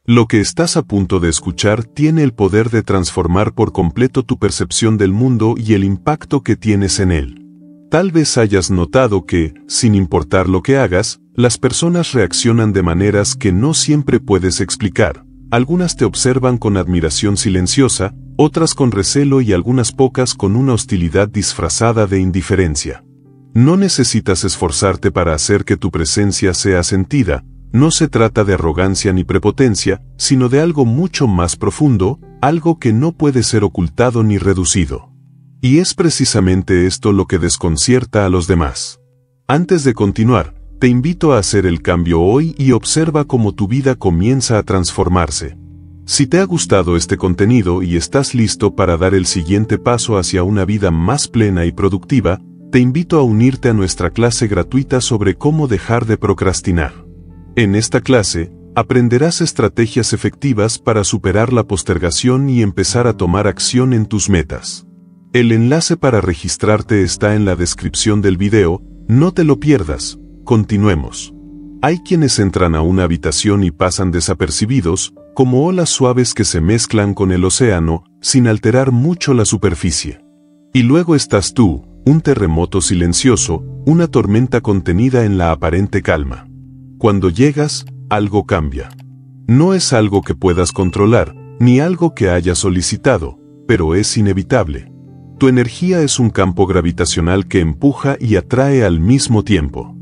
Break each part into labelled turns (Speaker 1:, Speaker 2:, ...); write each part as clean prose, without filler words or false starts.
Speaker 1: Lo que estás a punto de escuchar tiene el poder de transformar por completo tu percepción del mundo y el impacto que tienes en él. Tal vez hayas notado que, sin importar lo que hagas, las personas reaccionan de maneras que no siempre puedes explicar. Algunas te observan con admiración silenciosa, otras con recelo y algunas pocas con una hostilidad disfrazada de indiferencia. No necesitas esforzarte para hacer que tu presencia sea sentida. No se trata de arrogancia ni prepotencia, sino de algo mucho más profundo, algo que no puede ser ocultado ni reducido. Y es precisamente esto lo que desconcierta a los demás. Antes de continuar, te invito a hacer el cambio hoy y observa cómo tu vida comienza a transformarse. Si te ha gustado este contenido y estás listo para dar el siguiente paso hacia una vida más plena y productiva, te invito a unirte a nuestra clase gratuita sobre cómo dejar de procrastinar. En esta clase, aprenderás estrategias efectivas para superar la postergación y empezar a tomar acción en tus metas. El enlace para registrarte está en la descripción del video, no te lo pierdas. Continuemos. Hay quienes entran a una habitación y pasan desapercibidos, como olas suaves que se mezclan con el océano, sin alterar mucho la superficie. Y luego estás tú, un terremoto silencioso, una tormenta contenida en la aparente calma. Cuando llegas, algo cambia. No es algo que puedas controlar, ni algo que hayas solicitado, pero es inevitable. Tu energía es un campo gravitacional que empuja y atrae al mismo tiempo.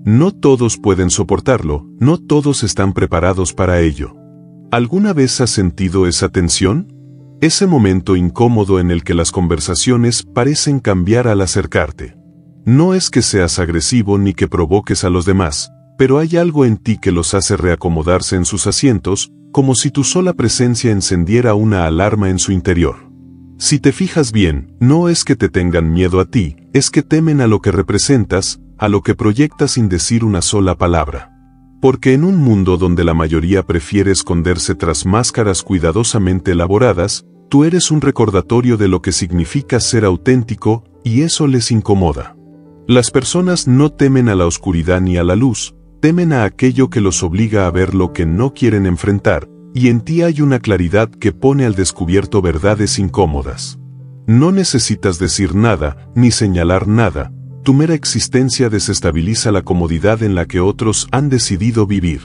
Speaker 1: No todos pueden soportarlo, no todos están preparados para ello. ¿Alguna vez has sentido esa tensión? Ese momento incómodo en el que las conversaciones parecen cambiar al acercarte. No es que seas agresivo ni que provoques a los demás, pero hay algo en ti que los hace reacomodarse en sus asientos, como si tu sola presencia encendiera una alarma en su interior. Si te fijas bien, no es que te tengan miedo a ti, es que temen a lo que representas, a lo que proyectas sin decir una sola palabra. Porque en un mundo donde la mayoría prefiere esconderse tras máscaras cuidadosamente elaboradas, tú eres un recordatorio de lo que significa ser auténtico, y eso les incomoda. Las personas no temen a la oscuridad ni a la luz, temen a aquello que los obliga a ver lo que no quieren enfrentar, y en ti hay una claridad que pone al descubierto verdades incómodas. No necesitas decir nada, ni señalar nada, tu mera existencia desestabiliza la comodidad en la que otros han decidido vivir.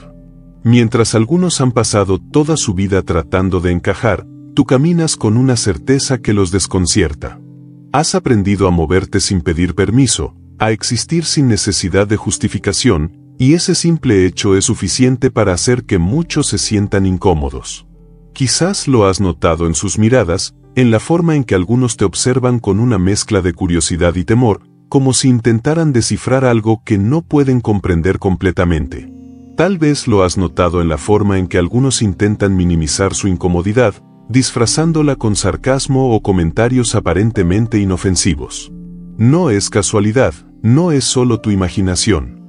Speaker 1: Mientras algunos han pasado toda su vida tratando de encajar, tú caminas con una certeza que los desconcierta. Has aprendido a moverte sin pedir permiso, a existir sin necesidad de justificación, y ese simple hecho es suficiente para hacer que muchos se sientan incómodos. Quizás lo has notado en sus miradas, en la forma en que algunos te observan con una mezcla de curiosidad y temor, como si intentaran descifrar algo que no pueden comprender completamente. Tal vez lo has notado en la forma en que algunos intentan minimizar su incomodidad, disfrazándola con sarcasmo o comentarios aparentemente inofensivos. No es casualidad, no es solo tu imaginación.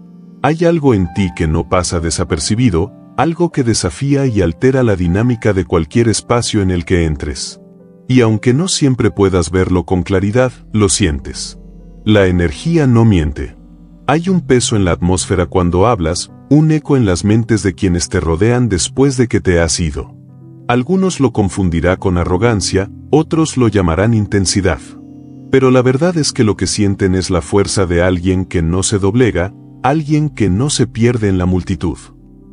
Speaker 1: Hay algo en ti que no pasa desapercibido, algo que desafía y altera la dinámica de cualquier espacio en el que entres. Y aunque no siempre puedas verlo con claridad, lo sientes. La energía no miente. Hay un peso en la atmósfera cuando hablas, un eco en las mentes de quienes te rodean después de que te has ido. Algunos lo confundirá con arrogancia, otros lo llamarán intensidad. Pero la verdad es que lo que sienten es la fuerza de alguien que no se doblega, alguien que no se pierde en la multitud.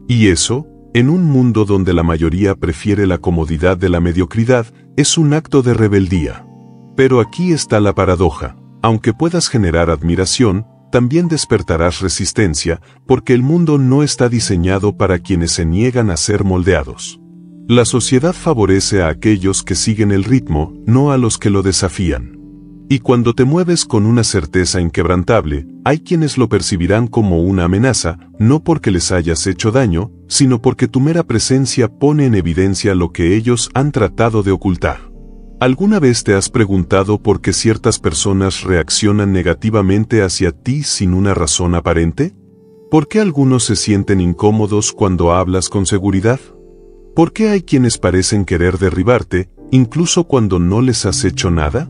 Speaker 1: Y eso, en un mundo donde la mayoría prefiere la comodidad de la mediocridad, es un acto de rebeldía. Pero aquí está la paradoja. Aunque puedas generar admiración, también despertarás resistencia, porque el mundo no está diseñado para quienes se niegan a ser moldeados. La sociedad favorece a aquellos que siguen el ritmo, no a los que lo desafían. Y cuando te mueves con una certeza inquebrantable, hay quienes lo percibirán como una amenaza, no porque les hayas hecho daño, sino porque tu mera presencia pone en evidencia lo que ellos han tratado de ocultar. ¿Alguna vez te has preguntado por qué ciertas personas reaccionan negativamente hacia ti sin una razón aparente? ¿Por qué algunos se sienten incómodos cuando hablas con seguridad? ¿Por qué hay quienes parecen querer derribarte, incluso cuando no les has hecho nada?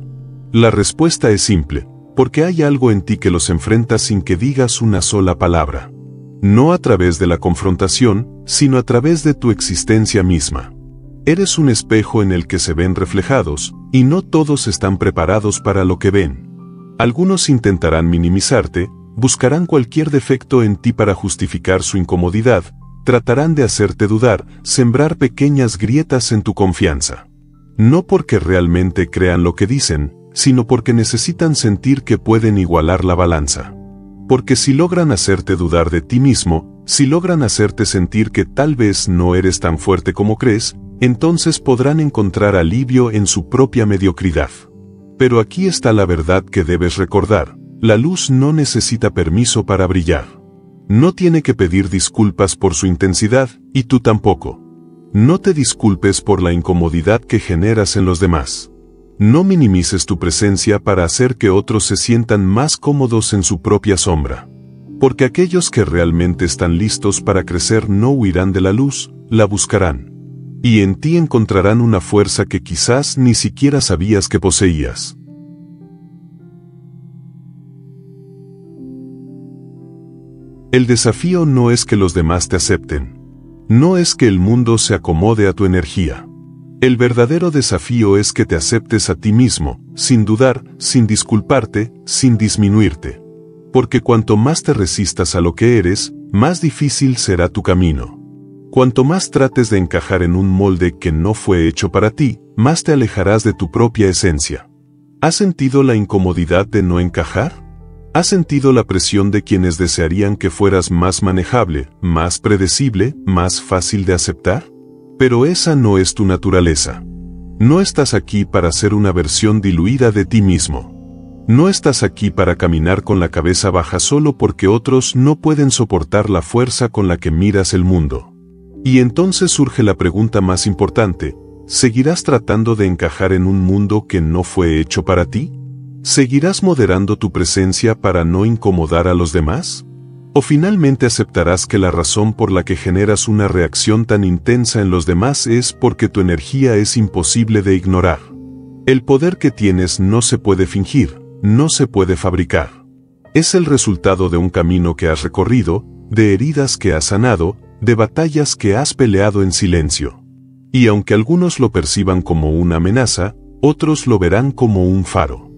Speaker 1: La respuesta es simple, porque hay algo en ti que los enfrenta sin que digas una sola palabra. No a través de la confrontación, sino a través de tu existencia misma. Eres un espejo en el que se ven reflejados, y no todos están preparados para lo que ven. Algunos intentarán minimizarte, buscarán cualquier defecto en ti para justificar su incomodidad, tratarán de hacerte dudar, sembrar pequeñas grietas en tu confianza. No porque realmente crean lo que dicen, sino porque necesitan sentir que pueden igualar la balanza. Porque si logran hacerte dudar de ti mismo, si logran hacerte sentir que tal vez no eres tan fuerte como crees, entonces podrán encontrar alivio en su propia mediocridad. Pero aquí está la verdad que debes recordar: la luz no necesita permiso para brillar. No tiene que pedir disculpas por su intensidad, y tú tampoco. No te disculpes por la incomodidad que generas en los demás. No minimices tu presencia para hacer que otros se sientan más cómodos en su propia sombra. Porque aquellos que realmente están listos para crecer no huirán de la luz, la buscarán. Y en ti encontrarán una fuerza que quizás ni siquiera sabías que poseías. El desafío no es que los demás te acepten. No es que el mundo se acomode a tu energía. El verdadero desafío es que te aceptes a ti mismo, sin dudar, sin disculparte, sin disminuirte. Porque cuanto más te resistas a lo que eres, más difícil será tu camino. Cuanto más trates de encajar en un molde que no fue hecho para ti, más te alejarás de tu propia esencia. ¿Has sentido la incomodidad de no encajar? ¿Has sentido la presión de quienes desearían que fueras más manejable, más predecible, más fácil de aceptar? Pero esa no es tu naturaleza. No estás aquí para ser una versión diluida de ti mismo. No estás aquí para caminar con la cabeza baja solo porque otros no pueden soportar la fuerza con la que miras el mundo. Y entonces surge la pregunta más importante: ¿seguirás tratando de encajar en un mundo que no fue hecho para ti? ¿Seguirás moderando tu presencia para no incomodar a los demás? ¿O finalmente aceptarás que la razón por la que generas una reacción tan intensa en los demás es porque tu energía es imposible de ignorar? El poder que tienes no se puede fingir, no se puede fabricar. Es el resultado de un camino que has recorrido, de heridas que has sanado, de batallas que has peleado en silencio. Y aunque algunos lo perciban como una amenaza, otros lo verán como un faro.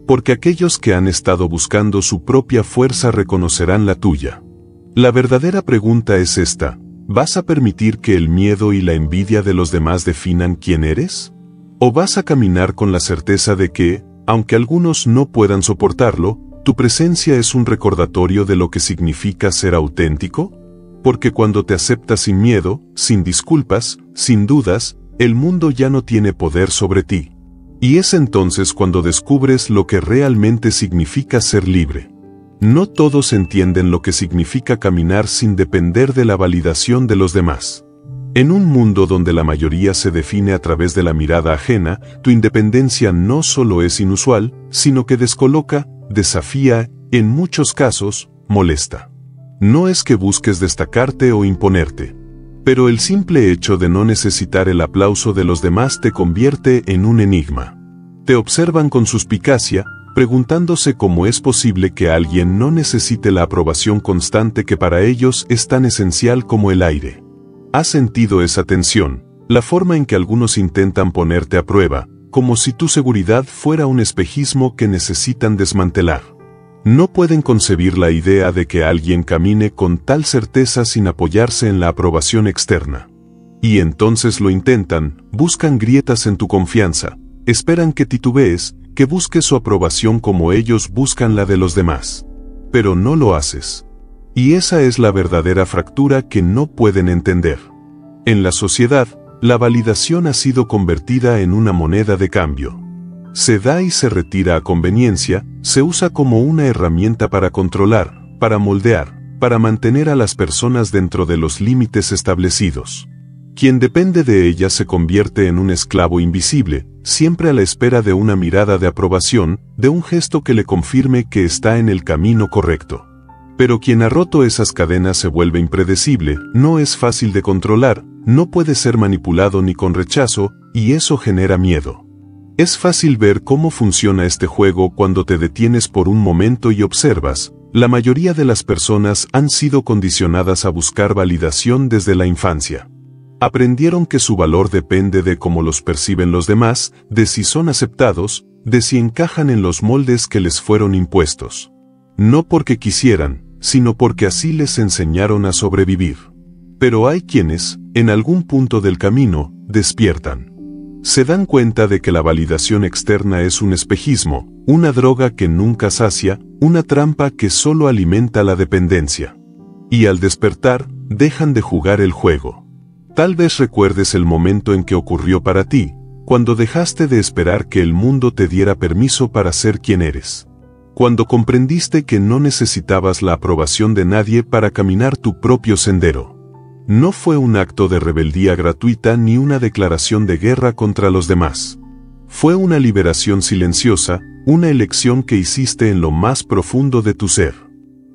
Speaker 1: Porque aquellos que han estado buscando su propia fuerza reconocerán la tuya. La verdadera pregunta es esta: ¿vas a permitir que el miedo y la envidia de los demás definan quién eres? ¿O vas a caminar con la certeza de que, aunque algunos no puedan soportarlo, tu presencia es un recordatorio de lo que significa ser auténtico? Porque cuando te aceptas sin miedo, sin disculpas, sin dudas, el mundo ya no tiene poder sobre ti. Y es entonces cuando descubres lo que realmente significa ser libre. No todos entienden lo que significa caminar sin depender de la validación de los demás. En un mundo donde la mayoría se define a través de la mirada ajena, tu independencia no solo es inusual, sino que descoloca, desafía, en muchos casos, molesta. No es que busques destacarte o imponerte. Pero el simple hecho de no necesitar el aplauso de los demás te convierte en un enigma. Te observan con suspicacia, preguntándose cómo es posible que alguien no necesite la aprobación constante que para ellos es tan esencial como el aire. ¿Has sentido esa tensión? La forma en que algunos intentan ponerte a prueba, como si tu seguridad fuera un espejismo que necesitan desmantelar. No pueden concebir la idea de que alguien camine con tal certeza sin apoyarse en la aprobación externa. Y entonces lo intentan, buscan grietas en tu confianza, esperan que titubees, que busques su aprobación como ellos buscan la de los demás. Pero no lo haces. Y esa es la verdadera fractura que no pueden entender. En la sociedad, la validación ha sido convertida en una moneda de cambio. Se da y se retira a conveniencia, se usa como una herramienta para controlar, para moldear, para mantener a las personas dentro de los límites establecidos. Quien depende de ella se convierte en un esclavo invisible, siempre a la espera de una mirada de aprobación, de un gesto que le confirme que está en el camino correcto. Pero quien ha roto esas cadenas se vuelve impredecible, no es fácil de controlar, no puede ser manipulado ni con rechazo, y eso genera miedo. Es fácil ver cómo funciona este juego cuando te detienes por un momento y observas. La mayoría de las personas han sido condicionadas a buscar validación desde la infancia. Aprendieron que su valor depende de cómo los perciben los demás, de si son aceptados, de si encajan en los moldes que les fueron impuestos. No porque quisieran, sino porque así les enseñaron a sobrevivir. Pero hay quienes, en algún punto del camino, despiertan. Se dan cuenta de que la validación externa es un espejismo, una droga que nunca sacia, una trampa que solo alimenta la dependencia. Y al despertar, dejan de jugar el juego. Tal vez recuerdes el momento en que ocurrió para ti, cuando dejaste de esperar que el mundo te diera permiso para ser quien eres. Cuando comprendiste que no necesitabas la aprobación de nadie para caminar tu propio sendero. No fue un acto de rebeldía gratuita ni una declaración de guerra contra los demás. Fue una liberación silenciosa, una elección que hiciste en lo más profundo de tu ser.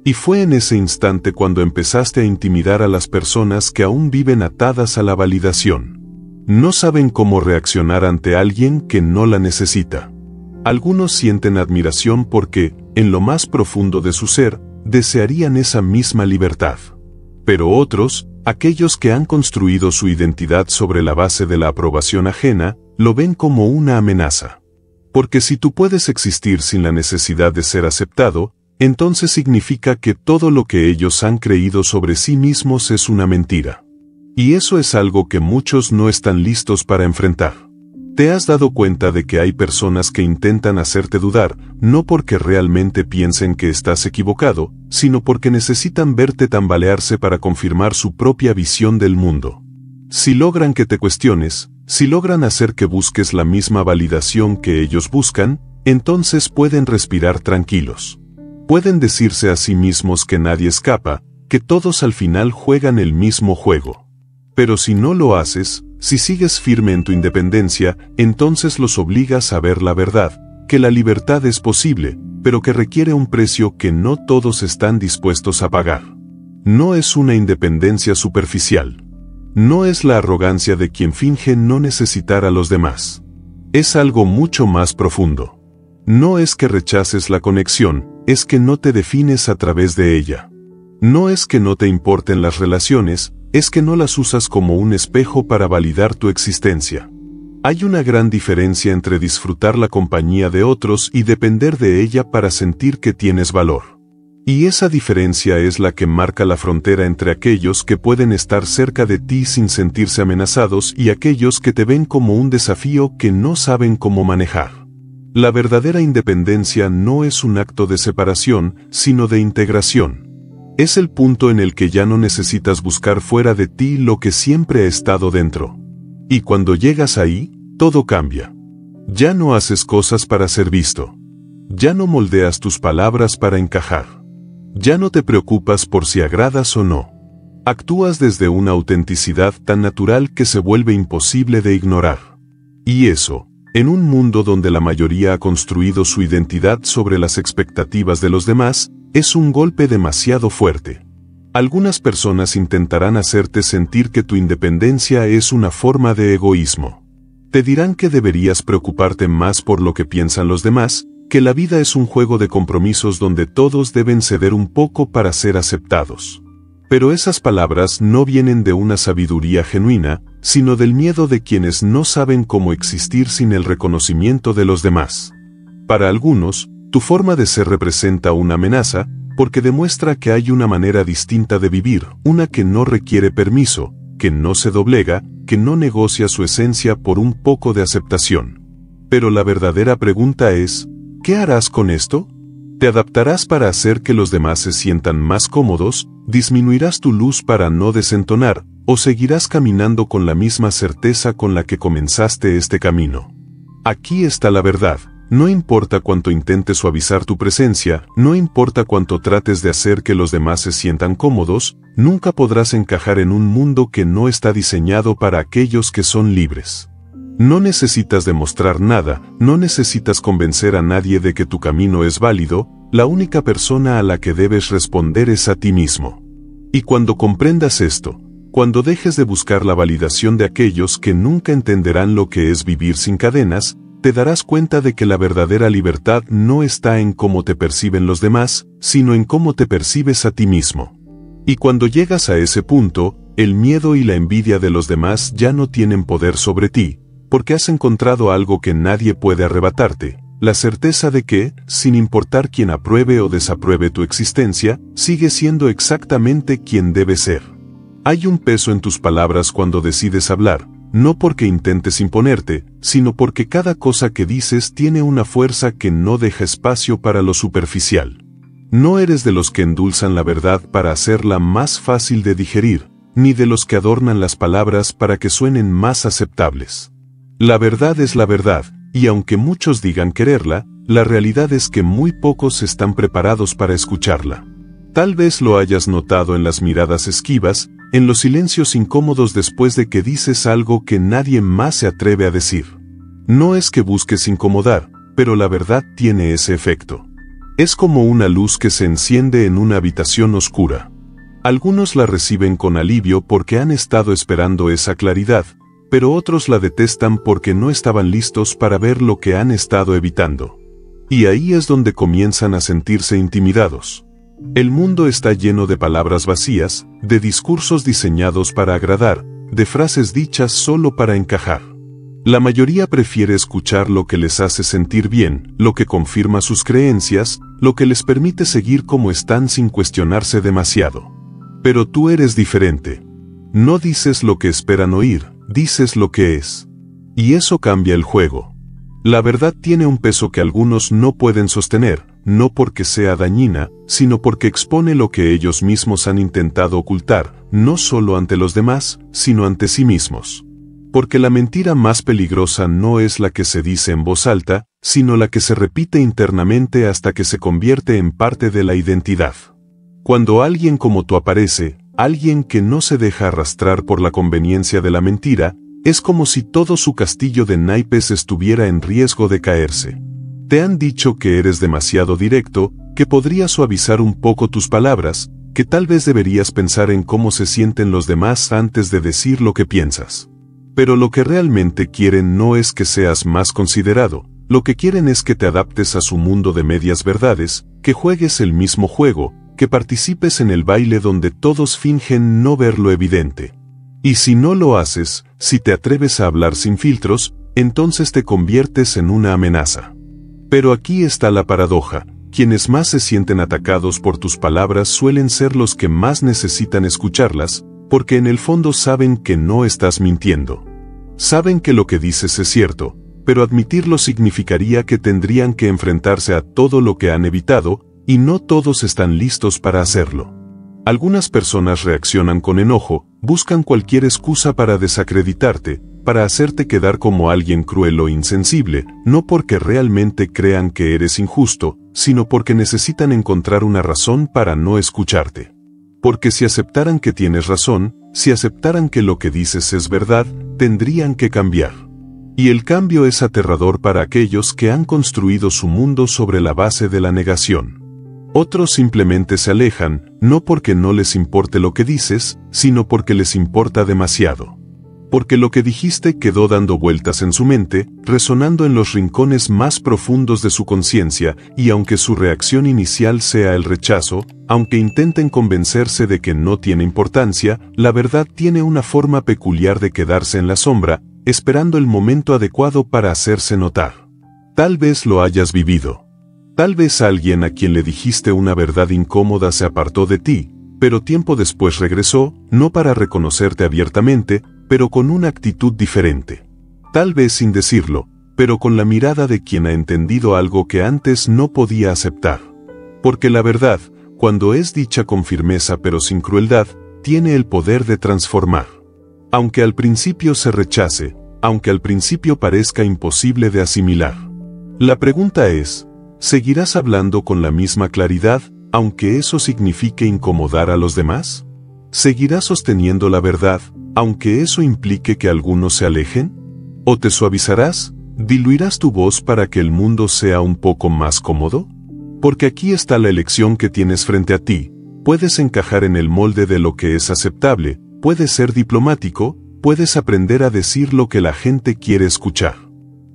Speaker 1: Y fue en ese instante cuando empezaste a intimidar a las personas que aún viven atadas a la validación. No saben cómo reaccionar ante alguien que no la necesita. Algunos sienten admiración porque, en lo más profundo de su ser, desearían esa misma libertad. Pero otros, aquellos que han construido su identidad sobre la base de la aprobación ajena, lo ven como una amenaza. Porque si tú puedes existir sin la necesidad de ser aceptado, entonces significa que todo lo que ellos han creído sobre sí mismos es una mentira. Y eso es algo que muchos no están listos para enfrentar. ¿Te has dado cuenta de que hay personas que intentan hacerte dudar, no porque realmente piensen que estás equivocado, sino porque necesitan verte tambalearse para confirmar su propia visión del mundo? Si logran que te cuestiones, si logran hacer que busques la misma validación que ellos buscan, entonces pueden respirar tranquilos. Pueden decirse a sí mismos que nadie escapa, que todos al final juegan el mismo juego. Pero si no lo haces, si sigues firme en tu independencia, entonces los obligas a ver la verdad, que la libertad es posible, pero que requiere un precio que no todos están dispuestos a pagar. No es una independencia superficial. No es la arrogancia de quien finge no necesitar a los demás. Es algo mucho más profundo. No es que rechaces la conexión, es que no te defines a través de ella. No es que no te importen las relaciones, es que no las usas como un espejo para validar tu existencia. Hay una gran diferencia entre disfrutar la compañía de otros y depender de ella para sentir que tienes valor. Y esa diferencia es la que marca la frontera entre aquellos que pueden estar cerca de ti sin sentirse amenazados y aquellos que te ven como un desafío que no saben cómo manejar. La verdadera independencia no es un acto de separación, sino de integración. Es el punto en el que ya no necesitas buscar fuera de ti lo que siempre ha estado dentro. Y cuando llegas ahí, todo cambia. Ya no haces cosas para ser visto. Ya no moldeas tus palabras para encajar. Ya no te preocupas por si agradas o no. Actúas desde una autenticidad tan natural que se vuelve imposible de ignorar. Y eso, en un mundo donde la mayoría ha construido su identidad sobre las expectativas de los demás, es un golpe demasiado fuerte. Algunas personas intentarán hacerte sentir que tu independencia es una forma de egoísmo. Te dirán que deberías preocuparte más por lo que piensan los demás, que la vida es un juego de compromisos donde todos deben ceder un poco para ser aceptados. Pero esas palabras no vienen de una sabiduría genuina, sino del miedo de quienes no saben cómo existir sin el reconocimiento de los demás. Para algunos, tu forma de ser representa una amenaza, porque demuestra que hay una manera distinta de vivir, una que no requiere permiso, que no se doblega, que no negocia su esencia por un poco de aceptación. Pero la verdadera pregunta es, ¿qué harás con esto? ¿Te adaptarás para hacer que los demás se sientan más cómodos? ¿Disminuirás tu luz para no desentonar? ¿O seguirás caminando con la misma certeza con la que comenzaste este camino? Aquí está la verdad. No importa cuánto intentes suavizar tu presencia, no importa cuánto trates de hacer que los demás se sientan cómodos, nunca podrás encajar en un mundo que no está diseñado para aquellos que son libres. No necesitas demostrar nada, no necesitas convencer a nadie de que tu camino es válido, la única persona a la que debes responder es a ti mismo. Y cuando comprendas esto, cuando dejes de buscar la validación de aquellos que nunca entenderán lo que es vivir sin cadenas, te darás cuenta de que la verdadera libertad no está en cómo te perciben los demás, sino en cómo te percibes a ti mismo. Y cuando llegas a ese punto, el miedo y la envidia de los demás ya no tienen poder sobre ti, porque has encontrado algo que nadie puede arrebatarte, la certeza de que, sin importar quién apruebe o desapruebe tu existencia, sigues siendo exactamente quien debes ser. Hay un peso en tus palabras cuando decides hablar, no porque intentes imponerte, sino porque cada cosa que dices tiene una fuerza que no deja espacio para lo superficial. No eres de los que endulzan la verdad para hacerla más fácil de digerir, ni de los que adornan las palabras para que suenen más aceptables. La verdad es la verdad, y aunque muchos digan quererla, la realidad es que muy pocos están preparados para escucharla. Tal vez lo hayas notado en las miradas esquivas, en los silencios incómodos después de que dices algo que nadie más se atreve a decir. No es que busques incomodar, pero la verdad tiene ese efecto. Es como una luz que se enciende en una habitación oscura. Algunos la reciben con alivio porque han estado esperando esa claridad, pero otros la detestan porque no estaban listos para ver lo que han estado evitando. Y ahí es donde comienzan a sentirse intimidados. El mundo está lleno de palabras vacías, de discursos diseñados para agradar, de frases dichas solo para encajar. La mayoría prefiere escuchar lo que les hace sentir bien, lo que confirma sus creencias, lo que les permite seguir como están sin cuestionarse demasiado. Pero tú eres diferente. No dices lo que esperan oír, dices lo que es. Y eso cambia el juego. La verdad tiene un peso que algunos no pueden sostener, no porque sea dañina, sino porque expone lo que ellos mismos han intentado ocultar, no solo ante los demás, sino ante sí mismos. Porque la mentira más peligrosa no es la que se dice en voz alta, sino la que se repite internamente hasta que se convierte en parte de la identidad. Cuando alguien como tú aparece, alguien que no se deja arrastrar por la conveniencia de la mentira, es como si todo su castillo de naipes estuviera en riesgo de caerse. Te han dicho que eres demasiado directo, que podrías suavizar un poco tus palabras, que tal vez deberías pensar en cómo se sienten los demás antes de decir lo que piensas. Pero lo que realmente quieren no es que seas más considerado, lo que quieren es que te adaptes a su mundo de medias verdades, que juegues el mismo juego, que participes en el baile donde todos fingen no ver lo evidente. Y si no lo haces, si te atreves a hablar sin filtros, entonces te conviertes en una amenaza. Pero aquí está la paradoja, quienes más se sienten atacados por tus palabras suelen ser los que más necesitan escucharlas, porque en el fondo saben que no estás mintiendo. Saben que lo que dices es cierto, pero admitirlo significaría que tendrían que enfrentarse a todo lo que han evitado, y no todos están listos para hacerlo. Algunas personas reaccionan con enojo, buscan cualquier excusa para desacreditarte, para hacerte quedar como alguien cruel o insensible, no porque realmente crean que eres injusto, sino porque necesitan encontrar una razón para no escucharte. Porque si aceptaran que tienes razón, si aceptaran que lo que dices es verdad, tendrían que cambiar. Y el cambio es aterrador para aquellos que han construido su mundo sobre la base de la negación. Otros simplemente se alejan, no porque no les importe lo que dices, sino porque les importa demasiado. Porque lo que dijiste quedó dando vueltas en su mente, resonando en los rincones más profundos de su conciencia, y aunque su reacción inicial sea el rechazo, aunque intenten convencerse de que no tiene importancia, la verdad tiene una forma peculiar de quedarse en la sombra, esperando el momento adecuado para hacerse notar. Tal vez lo hayas vivido. Tal vez alguien a quien le dijiste una verdad incómoda se apartó de ti, pero tiempo después regresó, no para reconocerte abiertamente, pero con una actitud diferente. Tal vez sin decirlo, pero con la mirada de quien ha entendido algo que antes no podía aceptar. Porque la verdad, cuando es dicha con firmeza pero sin crueldad, tiene el poder de transformar. Aunque al principio se rechace, aunque al principio parezca imposible de asimilar. La pregunta es, ¿seguirás hablando con la misma claridad, aunque eso signifique incomodar a los demás? ¿Seguirás sosteniendo la verdad, aunque eso implique que algunos se alejen? ¿O te suavizarás, diluirás tu voz para que el mundo sea un poco más cómodo? Porque aquí está la elección que tienes frente a ti. Puedes encajar en el molde de lo que es aceptable, puedes ser diplomático, puedes aprender a decir lo que la gente quiere escuchar.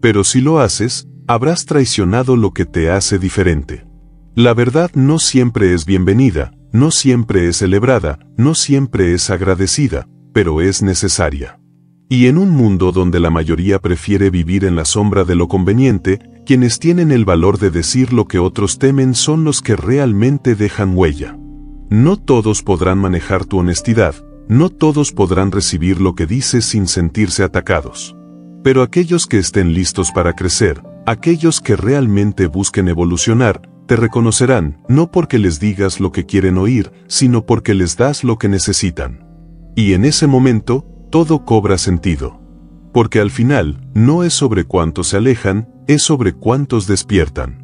Speaker 1: Pero si lo haces, habrás traicionado lo que te hace diferente. La verdad no siempre es bienvenida, no siempre es celebrada, no siempre es agradecida, pero es necesaria. Y en un mundo donde la mayoría prefiere vivir en la sombra de lo conveniente, quienes tienen el valor de decir lo que otros temen son los que realmente dejan huella. No todos podrán manejar tu honestidad, no todos podrán recibir lo que dices sin sentirse atacados. Pero aquellos que estén listos para crecer, aquellos que realmente busquen evolucionar, te reconocerán, no porque les digas lo que quieren oír, sino porque les das lo que necesitan. Y en ese momento, todo cobra sentido. Porque al final, no es sobre cuántos se alejan, es sobre cuántos despiertan.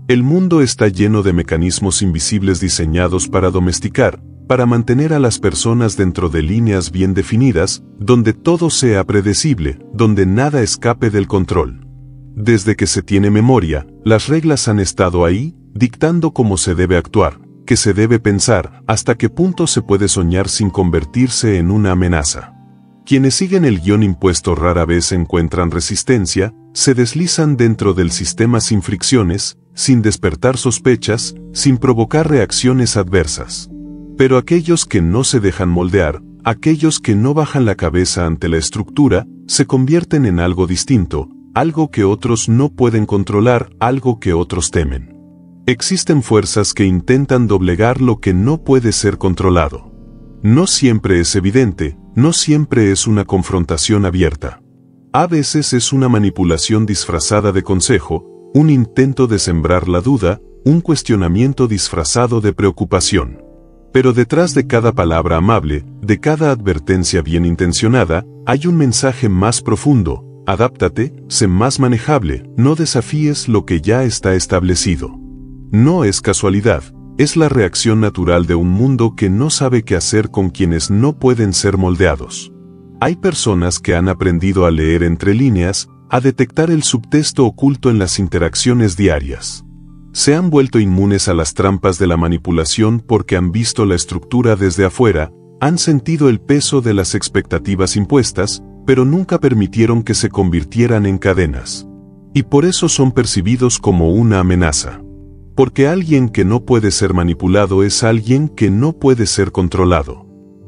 Speaker 1: El mundo está lleno de mecanismos invisibles diseñados para domesticar, para mantener a las personas dentro de líneas bien definidas, donde todo sea predecible, donde nada escape del control. Desde que se tiene memoria, las reglas han estado ahí, dictando cómo se debe actuar, qué se debe pensar, hasta qué punto se puede soñar sin convertirse en una amenaza. Quienes siguen el guión impuesto rara vez encuentran resistencia, se deslizan dentro del sistema sin fricciones, sin despertar sospechas, sin provocar reacciones adversas. Pero aquellos que no se dejan moldear, aquellos que no bajan la cabeza ante la estructura, se convierten en algo distinto, algo que otros no pueden controlar, algo que otros temen. Existen fuerzas que intentan doblegar lo que no puede ser controlado. No siempre es evidente, no siempre es una confrontación abierta. A veces es una manipulación disfrazada de consejo, un intento de sembrar la duda, un cuestionamiento disfrazado de preocupación. Pero detrás de cada palabra amable, de cada advertencia bien intencionada, hay un mensaje más profundo: adáptate, sé más manejable, no desafíes lo que ya está establecido. No es casualidad, es la reacción natural de un mundo que no sabe qué hacer con quienes no pueden ser moldeados. Hay personas que han aprendido a leer entre líneas, a detectar el subtexto oculto en las interacciones diarias. Se han vuelto inmunes a las trampas de la manipulación porque han visto la estructura desde afuera, han sentido el peso de las expectativas impuestas, pero nunca permitieron que se convirtieran en cadenas. Y por eso son percibidos como una amenaza. Porque alguien que no puede ser manipulado es alguien que no puede ser controlado.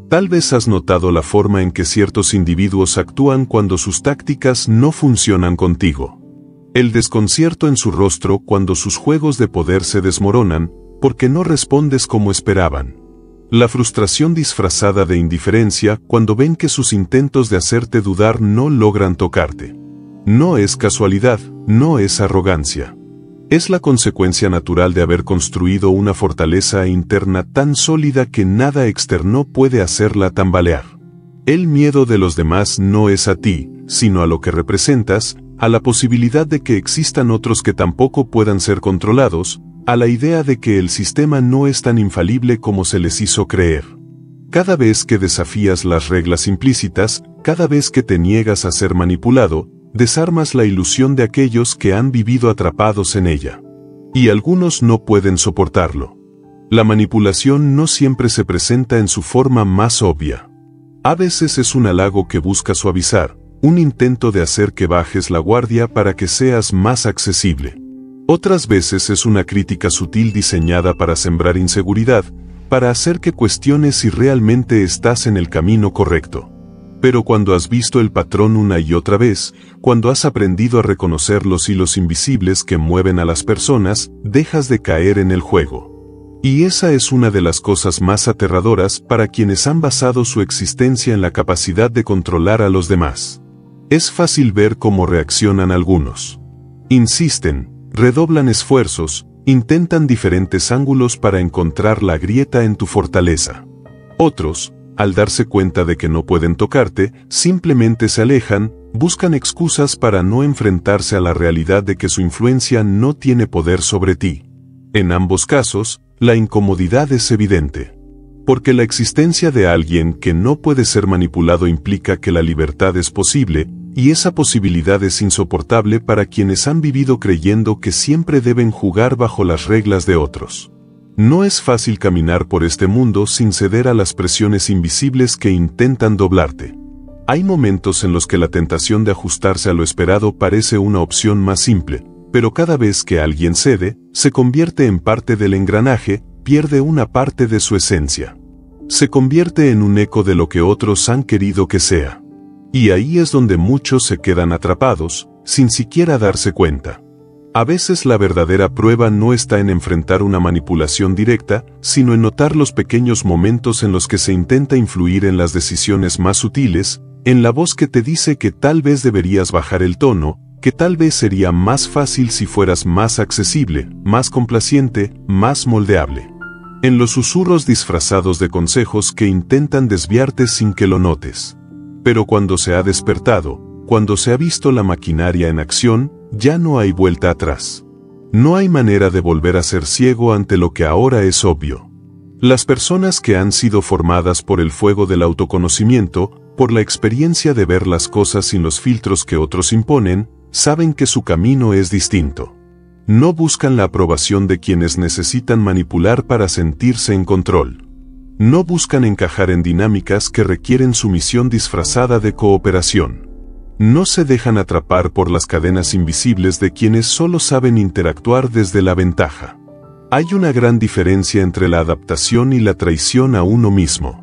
Speaker 1: Tal vez has notado la forma en que ciertos individuos actúan cuando sus tácticas no funcionan contigo. El desconcierto en su rostro cuando sus juegos de poder se desmoronan, porque no respondes como esperaban. La frustración disfrazada de indiferencia cuando ven que sus intentos de hacerte dudar no logran tocarte. No es casualidad, no es arrogancia. Es la consecuencia natural de haber construido una fortaleza interna tan sólida que nada externo puede hacerla tambalear. El miedo de los demás no es a ti, sino a lo que representas, a la posibilidad de que existan otros que tampoco puedan ser controlados, a la idea de que el sistema no es tan infalible como se les hizo creer. Cada vez que desafías las reglas implícitas, cada vez que te niegas a ser manipulado, desarmas la ilusión de aquellos que han vivido atrapados en ella. Y algunos no pueden soportarlo. La manipulación no siempre se presenta en su forma más obvia. A veces es un halago que busca suavizar, un intento de hacer que bajes la guardia para que seas más accesible. Otras veces es una crítica sutil diseñada para sembrar inseguridad, para hacer que cuestiones si realmente estás en el camino correcto. Pero cuando has visto el patrón una y otra vez, cuando has aprendido a reconocer los hilos invisibles que mueven a las personas, dejas de caer en el juego. Y esa es una de las cosas más aterradoras para quienes han basado su existencia en la capacidad de controlar a los demás. Es fácil ver cómo reaccionan algunos. Insisten, redoblan esfuerzos, intentan diferentes ángulos para encontrar la grieta en tu fortaleza. Otros, al darse cuenta de que no pueden tocarte, simplemente se alejan, buscan excusas para no enfrentarse a la realidad de que su influencia no tiene poder sobre ti. En ambos casos, la incomodidad es evidente. Porque la existencia de alguien que no puede ser manipulado implica que la libertad es posible, y esa posibilidad es insoportable para quienes han vivido creyendo que siempre deben jugar bajo las reglas de otros. No es fácil caminar por este mundo sin ceder a las presiones invisibles que intentan doblarte. Hay momentos en los que la tentación de ajustarse a lo esperado parece una opción más simple, pero cada vez que alguien cede, se convierte en parte del engranaje, pierde una parte de su esencia. Se convierte en un eco de lo que otros han querido que sea. Y ahí es donde muchos se quedan atrapados, sin siquiera darse cuenta. A veces la verdadera prueba no está en enfrentar una manipulación directa, sino en notar los pequeños momentos en los que se intenta influir en las decisiones más sutiles, en la voz que te dice que tal vez deberías bajar el tono, que tal vez sería más fácil si fueras más accesible, más complaciente, más moldeable. En los susurros disfrazados de consejos que intentan desviarte sin que lo notes. Pero cuando se ha despertado, cuando se ha visto la maquinaria en acción, ya no hay vuelta atrás. No hay manera de volver a ser ciego ante lo que ahora es obvio. Las personas que han sido formadas por el fuego del autoconocimiento, por la experiencia de ver las cosas sin los filtros que otros imponen, saben que su camino es distinto. No buscan la aprobación de quienes necesitan manipular para sentirse en control. No buscan encajar en dinámicas que requieren sumisión disfrazada de cooperación. No se dejan atrapar por las cadenas invisibles de quienes solo saben interactuar desde la ventaja. Hay una gran diferencia entre la adaptación y la traición a uno mismo.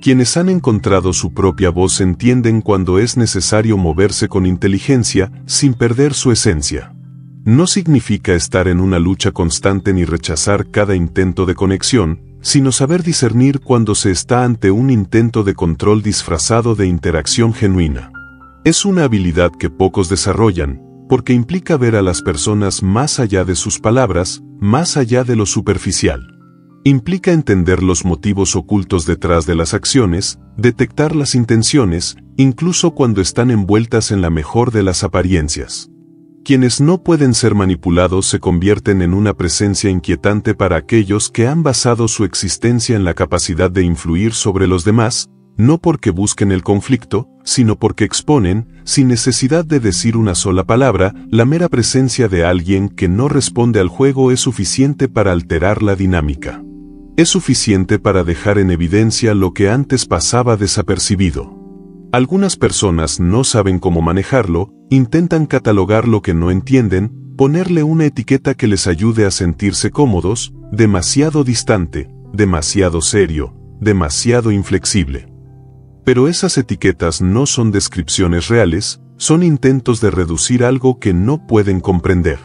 Speaker 1: Quienes han encontrado su propia voz entienden cuando es necesario moverse con inteligencia, sin perder su esencia. No significa estar en una lucha constante ni rechazar cada intento de conexión, sino saber discernir cuando se está ante un intento de control disfrazado de interacción genuina. Es una habilidad que pocos desarrollan, porque implica ver a las personas más allá de sus palabras, más allá de lo superficial. Implica entender los motivos ocultos detrás de las acciones, detectar las intenciones, incluso cuando están envueltas en la mejor de las apariencias. Quienes no pueden ser manipulados se convierten en una presencia inquietante para aquellos que han basado su existencia en la capacidad de influir sobre los demás, no porque busquen el conflicto, sino porque exponen, sin necesidad de decir una sola palabra, la mera presencia de alguien que no responde al juego es suficiente para alterar la dinámica. Es suficiente para dejar en evidencia lo que antes pasaba desapercibido. Algunas personas no saben cómo manejarlo, intentan catalogar lo que no entienden, ponerle una etiqueta que les ayude a sentirse cómodos, demasiado distante, demasiado serio, demasiado inflexible. Pero esas etiquetas no son descripciones reales, son intentos de reducir algo que no pueden comprender.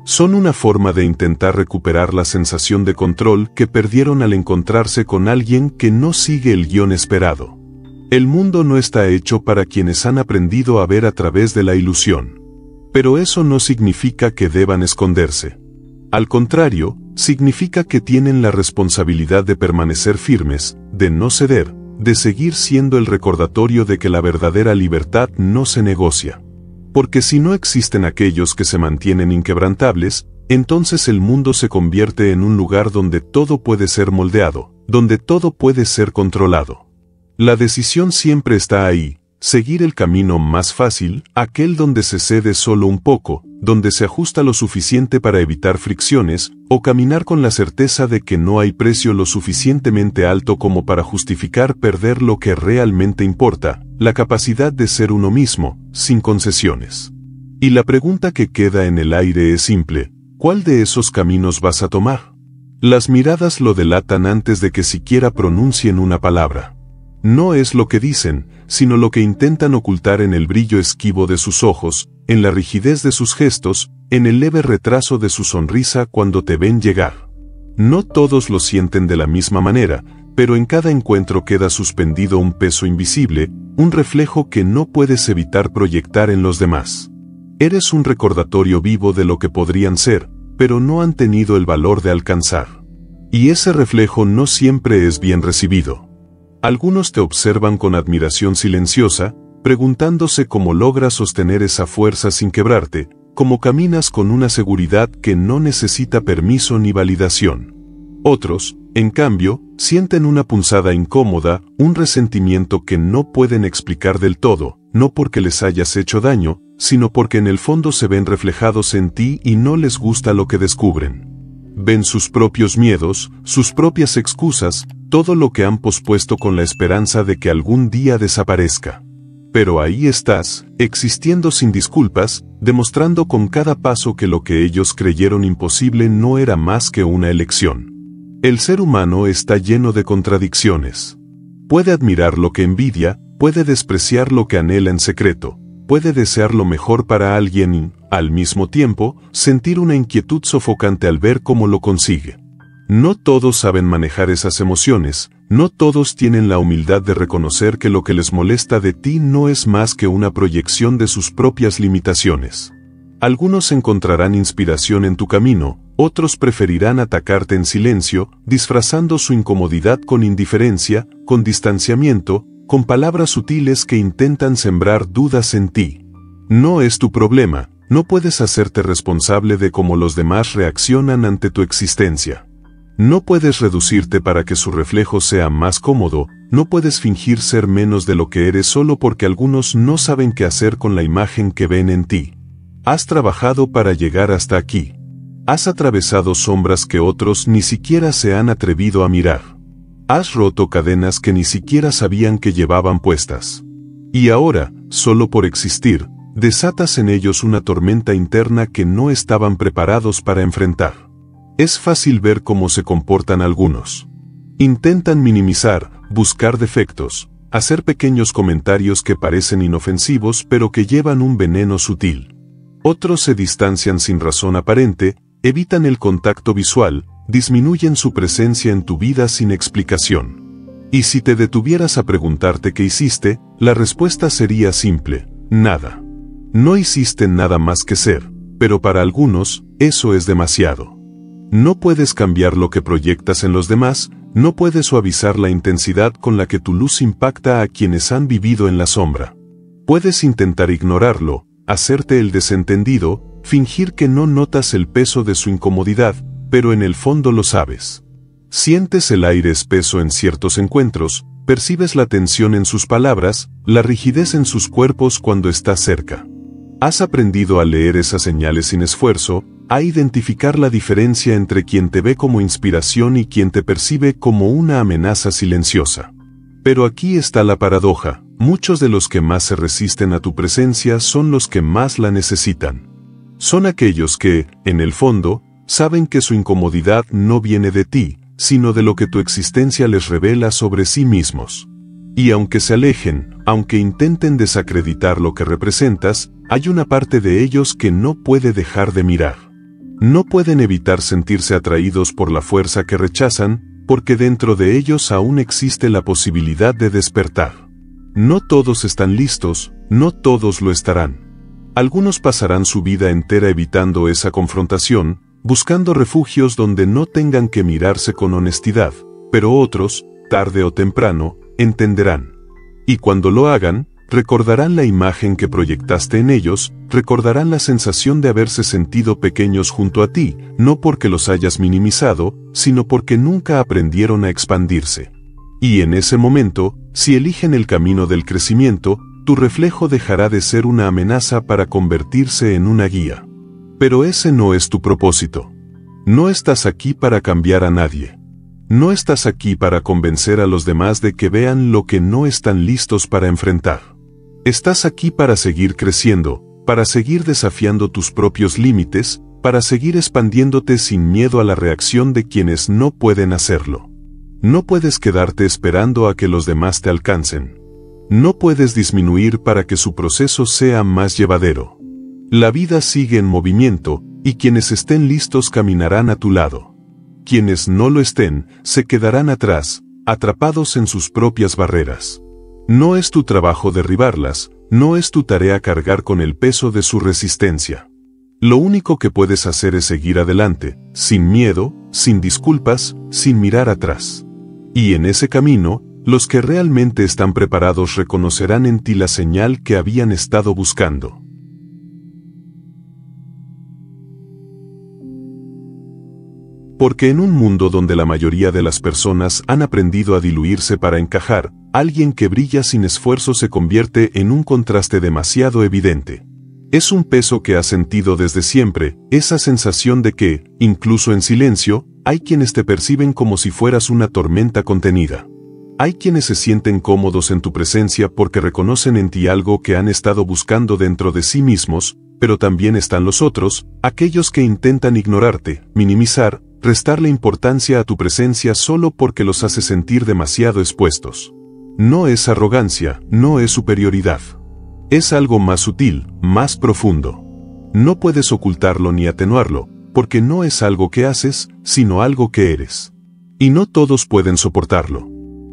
Speaker 1: Son una forma de intentar recuperar la sensación de control que perdieron al encontrarse con alguien que no sigue el guión esperado. El mundo no está hecho para quienes han aprendido a ver a través de la ilusión. Pero eso no significa que deban esconderse. Al contrario, significa que tienen la responsabilidad de permanecer firmes, de no ceder, de seguir siendo el recordatorio de que la verdadera libertad no se negocia. Porque si no existen aquellos que se mantienen inquebrantables, entonces el mundo se convierte en un lugar donde todo puede ser moldeado, donde todo puede ser controlado. La decisión siempre está ahí, seguir el camino más fácil, aquel donde se cede solo un poco, donde se ajusta lo suficiente para evitar fricciones, o caminar con la certeza de que no hay precio lo suficientemente alto como para justificar perder lo que realmente importa, la capacidad de ser uno mismo, sin concesiones. Y la pregunta que queda en el aire es simple: ¿cuál de esos caminos vas a tomar? Las miradas lo delatan antes de que siquiera pronuncien una palabra. No es lo que dicen, sino lo que intentan ocultar en el brillo esquivo de sus ojos, en la rigidez de sus gestos, en el leve retraso de su sonrisa cuando te ven llegar. No todos lo sienten de la misma manera, pero en cada encuentro queda suspendido un peso invisible, un reflejo que no puedes evitar proyectar en los demás. Eres un recordatorio vivo de lo que podrían ser, pero no han tenido el valor de alcanzar. Y ese reflejo no siempre es bien recibido. Algunos te observan con admiración silenciosa, preguntándose cómo logras sostener esa fuerza sin quebrarte, cómo caminas con una seguridad que no necesita permiso ni validación. Otros, en cambio, sienten una punzada incómoda, un resentimiento que no pueden explicar del todo, no porque les hayas hecho daño, sino porque en el fondo se ven reflejados en ti y no les gusta lo que descubren. Ven sus propios miedos, sus propias excusas, todo lo que han pospuesto con la esperanza de que algún día desaparezca. Pero ahí estás, existiendo sin disculpas, demostrando con cada paso que lo que ellos creyeron imposible no era más que una elección. El ser humano está lleno de contradicciones. Puede admirar lo que envidia, puede despreciar lo que anhela en secreto, puede desear lo mejor para alguien y, al mismo tiempo, sentir una inquietud sofocante al ver cómo lo consigue. No todos saben manejar esas emociones, no todos tienen la humildad de reconocer que lo que les molesta de ti no es más que una proyección de sus propias limitaciones. Algunos encontrarán inspiración en tu camino, otros preferirán atacarte en silencio, disfrazando su incomodidad con indiferencia, con distanciamiento, con palabras sutiles que intentan sembrar dudas en ti. No es tu problema, no puedes hacerte responsable de cómo los demás reaccionan ante tu existencia. No puedes reducirte para que su reflejo sea más cómodo, no puedes fingir ser menos de lo que eres solo porque algunos no saben qué hacer con la imagen que ven en ti. Has trabajado para llegar hasta aquí. Has atravesado sombras que otros ni siquiera se han atrevido a mirar. Has roto cadenas que ni siquiera sabían que llevaban puestas. Y ahora, solo por existir, desatas en ellos una tormenta interna que no estaban preparados para enfrentar. Es fácil ver cómo se comportan algunos. Intentan minimizar, buscar defectos, hacer pequeños comentarios que parecen inofensivos pero que llevan un veneno sutil. Otros se distancian sin razón aparente, evitan el contacto visual, disminuyen su presencia en tu vida sin explicación. Y si te detuvieras a preguntarte qué hiciste, la respuesta sería simple: nada. No hiciste nada más que ser, pero para algunos, eso es demasiado. No puedes cambiar lo que proyectas en los demás, no puedes suavizar la intensidad con la que tu luz impacta a quienes han vivido en la sombra. Puedes intentar ignorarlo, hacerte el desentendido, fingir que no notas el peso de su incomodidad, pero en el fondo lo sabes. Sientes el aire espeso en ciertos encuentros, percibes la tensión en sus palabras, la rigidez en sus cuerpos cuando estás cerca. Has aprendido a leer esas señales sin esfuerzo, a identificar la diferencia entre quien te ve como inspiración y quien te percibe como una amenaza silenciosa. Pero aquí está la paradoja: muchos de los que más se resisten a tu presencia son los que más la necesitan. Son aquellos que, en el fondo, saben que su incomodidad no viene de ti, sino de lo que tu existencia les revela sobre sí mismos. Y aunque se alejen, aunque intenten desacreditar lo que representas, hay una parte de ellos que no puede dejar de mirar. No pueden evitar sentirse atraídos por la fuerza que rechazan, porque dentro de ellos aún existe la posibilidad de despertar. No todos están listos, no todos lo estarán. Algunos pasarán su vida entera evitando esa confrontación, buscando refugios donde no tengan que mirarse con honestidad, pero otros, tarde o temprano, entenderán. Y cuando lo hagan, recordarán la imagen que proyectaste en ellos, recordarán la sensación de haberse sentido pequeños junto a ti, no porque los hayas minimizado, sino porque nunca aprendieron a expandirse. Y en ese momento, si eligen el camino del crecimiento, tu reflejo dejará de ser una amenaza para convertirse en una guía. Pero ese no es tu propósito. No estás aquí para cambiar a nadie. No estás aquí para convencer a los demás de que vean lo que no están listos para enfrentar. Estás aquí para seguir creciendo, para seguir desafiando tus propios límites, para seguir expandiéndote sin miedo a la reacción de quienes no pueden hacerlo. No puedes quedarte esperando a que los demás te alcancen. No puedes disminuir para que su proceso sea más llevadero. La vida sigue en movimiento, y quienes estén listos caminarán a tu lado. Quienes no lo estén, se quedarán atrás, atrapados en sus propias barreras. No es tu trabajo derribarlas, no es tu tarea cargar con el peso de su resistencia. Lo único que puedes hacer es seguir adelante, sin miedo, sin disculpas, sin mirar atrás. Y en ese camino, los que realmente están preparados reconocerán en ti la señal que habían estado buscando. Porque en un mundo donde la mayoría de las personas han aprendido a diluirse para encajar, alguien que brilla sin esfuerzo se convierte en un contraste demasiado evidente. Es un peso que has sentido desde siempre, esa sensación de que, incluso en silencio, hay quienes te perciben como si fueras una tormenta contenida. Hay quienes se sienten cómodos en tu presencia porque reconocen en ti algo que han estado buscando dentro de sí mismos, pero también están los otros, aquellos que intentan ignorarte, minimizar, restarle importancia a tu presencia solo porque los hace sentir demasiado expuestos. No es arrogancia, no es superioridad. Es algo más sutil, más profundo. No puedes ocultarlo ni atenuarlo, porque no es algo que haces, sino algo que eres. Y no todos pueden soportarlo.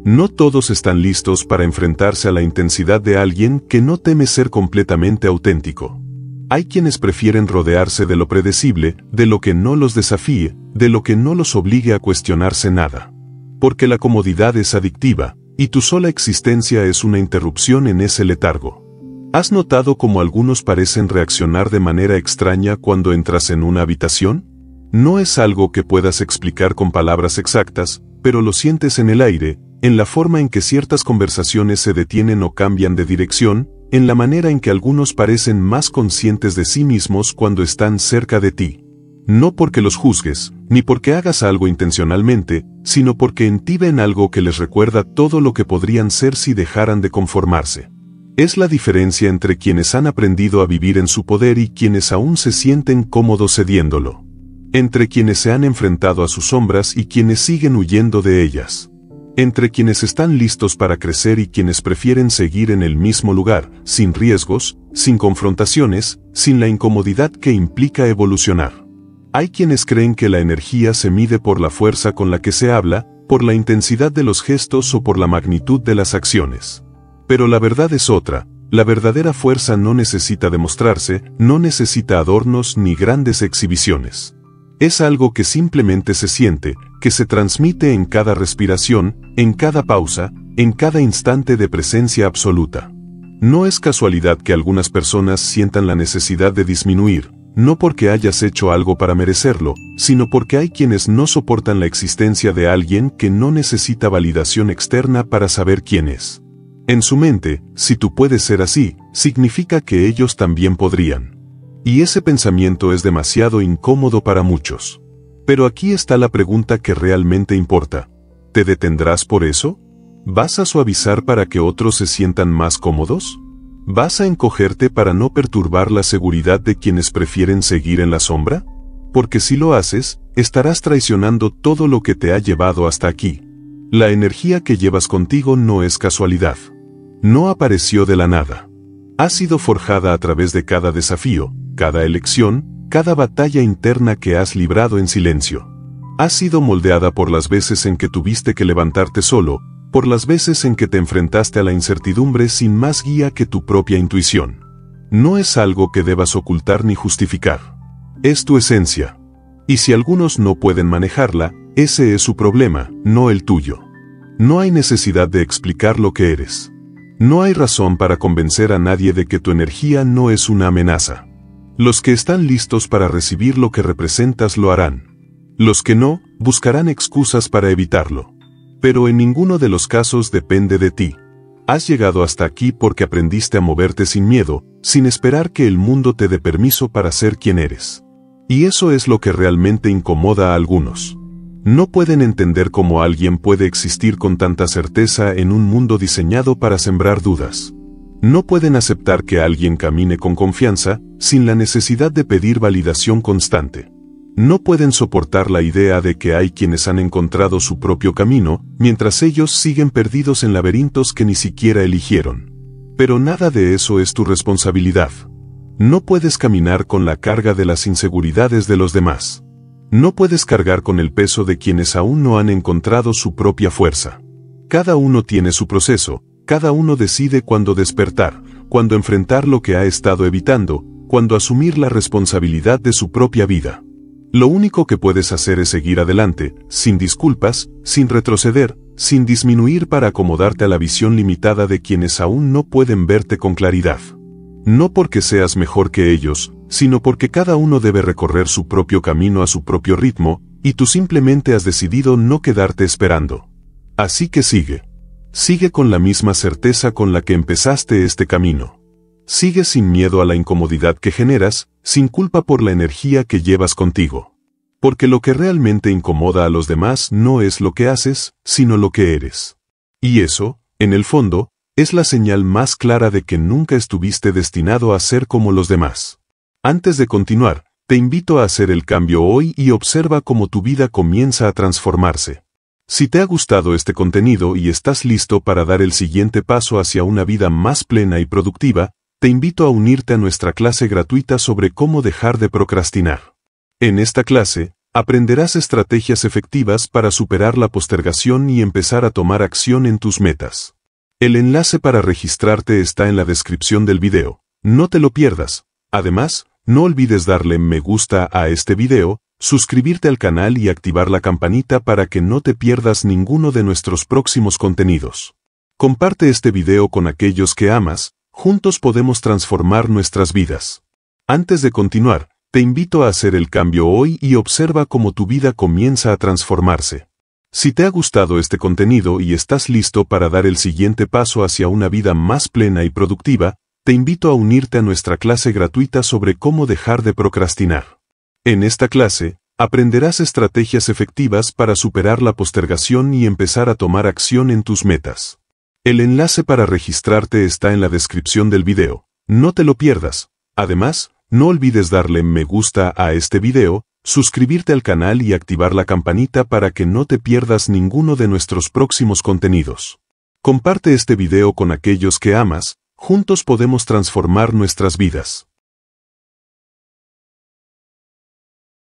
Speaker 1: No todos están listos para enfrentarse a la intensidad de alguien que no teme ser completamente auténtico. Hay quienes prefieren rodearse de lo predecible, de lo que no los desafíe, de lo que no los obligue a cuestionarse nada. Porque la comodidad es adictiva, y tu sola existencia es una interrupción en ese letargo. ¿Has notado cómo algunos parecen reaccionar de manera extraña cuando entras en una habitación? No es algo que puedas explicar con palabras exactas, pero lo sientes en el aire, en la forma en que ciertas conversaciones se detienen o cambian de dirección, en la manera en que algunos parecen más conscientes de sí mismos cuando están cerca de ti. No porque los juzgues, ni porque hagas algo intencionalmente, sino porque en ti ven algo que les recuerda todo lo que podrían ser si dejaran de conformarse. Es la diferencia entre quienes han aprendido a vivir en su poder y quienes aún se sienten cómodos cediéndolo. Entre quienes se han enfrentado a sus sombras y quienes siguen huyendo de ellas. Entre quienes están listos para crecer y quienes prefieren seguir en el mismo lugar, sin riesgos, sin confrontaciones, sin la incomodidad que implica evolucionar. Hay quienes creen que la energía se mide por la fuerza con la que se habla, por la intensidad de los gestos o por la magnitud de las acciones. Pero la verdad es otra, la verdadera fuerza no necesita demostrarse, no necesita adornos ni grandes exhibiciones. Es algo que simplemente se siente, que se transmite en cada respiración, en cada pausa, en cada instante de presencia absoluta. No es casualidad que algunas personas sientan la necesidad de disminuir, no porque hayas hecho algo para merecerlo, sino porque hay quienes no soportan la existencia de alguien que no necesita validación externa para saber quién es. En su mente, si tú puedes ser así, significa que ellos también podrían. Y ese pensamiento es demasiado incómodo para muchos. Pero aquí está la pregunta que realmente importa. ¿Te detendrás por eso? ¿Vas a suavizar para que otros se sientan más cómodos? ¿Vas a encogerte para no perturbar la seguridad de quienes prefieren seguir en la sombra? Porque si lo haces, estarás traicionando todo lo que te ha llevado hasta aquí. La energía que llevas contigo no es casualidad. No apareció de la nada. Ha sido forjada a través de cada desafío, cada elección, cada batalla interna que has librado en silencio. Ha sido moldeada por las veces en que tuviste que levantarte solo, por las veces en que te enfrentaste a la incertidumbre sin más guía que tu propia intuición. No es algo que debas ocultar ni justificar. Es tu esencia. Y si algunos no pueden manejarla, ese es su problema, no el tuyo. No hay necesidad de explicar lo que eres. No hay razón para convencer a nadie de que tu energía no es una amenaza. Los que están listos para recibir lo que representas lo harán. Los que no, buscarán excusas para evitarlo. Pero en ninguno de los casos depende de ti. Has llegado hasta aquí porque aprendiste a moverte sin miedo, sin esperar que el mundo te dé permiso para ser quien eres. Y eso es lo que realmente incomoda a algunos. No pueden entender cómo alguien puede existir con tanta certeza en un mundo diseñado para sembrar dudas. No pueden aceptar que alguien camine con confianza, sin la necesidad de pedir validación constante. No pueden soportar la idea de que hay quienes han encontrado su propio camino, mientras ellos siguen perdidos en laberintos que ni siquiera eligieron. Pero nada de eso es tu responsabilidad. No puedes caminar con la carga de las inseguridades de los demás. No puedes cargar con el peso de quienes aún no han encontrado su propia fuerza. Cada uno tiene su proceso, cada uno decide cuándo despertar, cuándo enfrentar lo que ha estado evitando, cuándo asumir la responsabilidad de su propia vida. Lo único que puedes hacer es seguir adelante, sin disculpas, sin retroceder, sin disminuir para acomodarte a la visión limitada de quienes aún no pueden verte con claridad. No porque seas mejor que ellos, sino porque cada uno debe recorrer su propio camino a su propio ritmo, y tú simplemente has decidido no quedarte esperando. Así que sigue. Sigue con la misma certeza con la que empezaste este camino. Sigue sin miedo a la incomodidad que generas, sin culpa por la energía que llevas contigo. Porque lo que realmente incomoda a los demás no es lo que haces, sino lo que eres. Y eso, en el fondo, es la señal más clara de que nunca estuviste destinado a ser como los demás. Antes de continuar, te invito a hacer el cambio hoy y observa cómo tu vida comienza a transformarse. Si te ha gustado este contenido y estás listo para dar el siguiente paso hacia una vida más plena y productiva, te invito a unirte a nuestra clase gratuita sobre cómo dejar de procrastinar. En esta clase, aprenderás estrategias efectivas para superar la postergación y empezar a tomar acción en tus metas. El enlace para registrarte está en la descripción del video. No te lo pierdas. Además, no olvides darle me gusta a este video, suscribirte al canal y activar la campanita para que no te pierdas ninguno de nuestros próximos contenidos. Comparte este video con aquellos que amas, juntos podemos transformar nuestras vidas. Antes de continuar, te invito a hacer el cambio hoy y observa cómo tu vida comienza a transformarse. Si te ha gustado este contenido y estás listo para dar el siguiente paso hacia una vida más plena y productiva, te invito a unirte a nuestra clase gratuita sobre cómo dejar de procrastinar. En esta clase, aprenderás estrategias efectivas para superar la postergación y empezar a tomar acción en tus metas. El enlace para registrarte está en la descripción del video. No te lo pierdas. Además, no olvides darle me gusta a este video, suscribirte al canal y activar la campanita para que no te pierdas ninguno de nuestros próximos contenidos. Comparte este video con aquellos que amas, juntos podemos transformar nuestras vidas.